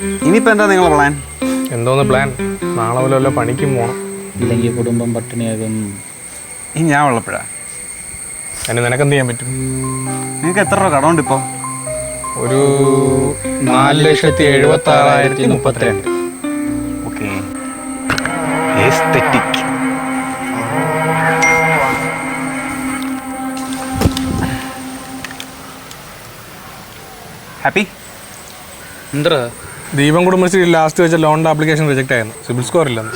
ഇനിയിപ്പോൾ എന്താ നിങ്ങളുടെ പ്ലാൻ? എന്തോന്ന് പ്ലാൻ? നാളെ വല്ല പണിക്കും പോകണം. ഇല്ലെങ്കിൽ കുടുംബം പട്ടിണിയാകും. ഈ ഞാൻ ഉള്ളപ്പോഴാ എന്നെ നിനക്കെന്ത് ചെയ്യാൻ പറ്റും? നിങ്ങൾക്ക് എത്ര രൂപ കടമുണ്ട് ഇപ്പോൾ? ഒരു 4,76,032. ഓക്കെ. എസ്തെറ്റിക്. ഹാപ്പി? എന്താ ദീപം കുടുംബശ്രീ ലാസ്റ്റ് വെച്ച ലോണിന്റെ ആപ്ലിക്കേഷൻ റിജക്ട് ആയിരുന്നു. സിബിൽ സ്കോർ ഇല്ലെന്ന്.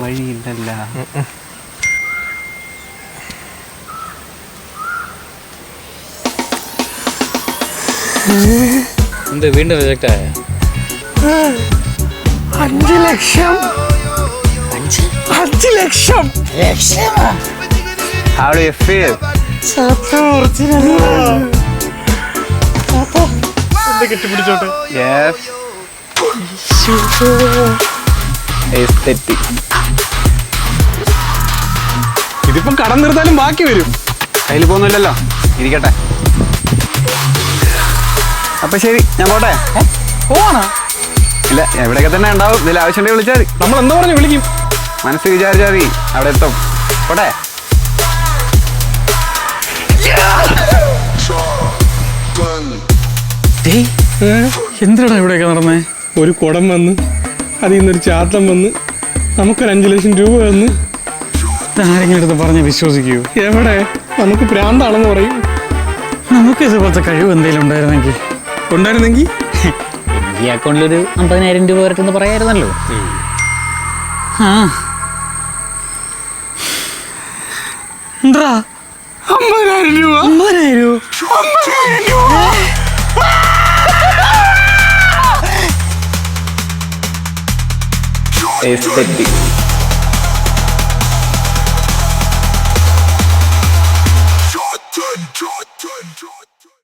വഴിയില്ലല്ല. എന്ത് വീണ്ടും റിജക്റ്റ് ആയ? 5 ലക്ഷം. 5 ലക്ഷം. How do you feel? കെട്ടിപ്പിടിച്ചോട്ടെ. Yes. Aesthetic. ഇതിപ്പം കടം നിർത്താനും ബാക്കി വരും. കയ്യിൽ പോകുന്നില്ലല്ലോ, ഇരിക്കട്ടെ. അപ്പൊ ശരി, ഞാൻ പോട്ടെ. പോവാണോ? ഇല്ല, എവിടെയൊക്കെ തന്നെ ഉണ്ടാവും. ഇതിൽ ആവശ്യമുണ്ടെങ്കിൽ വിളിച്ചാൽ മതി. നമ്മൾ എന്താ പറഞ്ഞു വിളിക്കും? മനസ്സ് വിചാരിച്ചാൽ മതി, അവിടെ എത്തും. പോട്ടെ. എന്തിനാ ഇവിടെയൊക്കെ നടന്നേ? ഒരു കുടം വന്ന്, അതിൽ നിന്നൊരു ചാത്തം വന്ന്, നമുക്കൊരു 5 ലക്ഷം രൂപ വന്ന്. ആരെങ്കിലും എടുത്ത് പറഞ്ഞ് വിശ്വസിക്കൂ? എവിടെ? നമുക്ക് പ്രാന്താണെന്ന് പറയും. നമുക്ക് ഇതുപോലത്തെ കഴിവ് എന്തെങ്കിലും ഉണ്ടായിരുന്നെങ്കിൽ ഈ അക്കൗണ്ടിലൊരു 50,000 രൂപ വരട്ടെന്ന് പറയായിരുന്നല്ലോ. ആ എന്താ 50,000 രൂപ. 50,000 രൂപ. Aesthetic.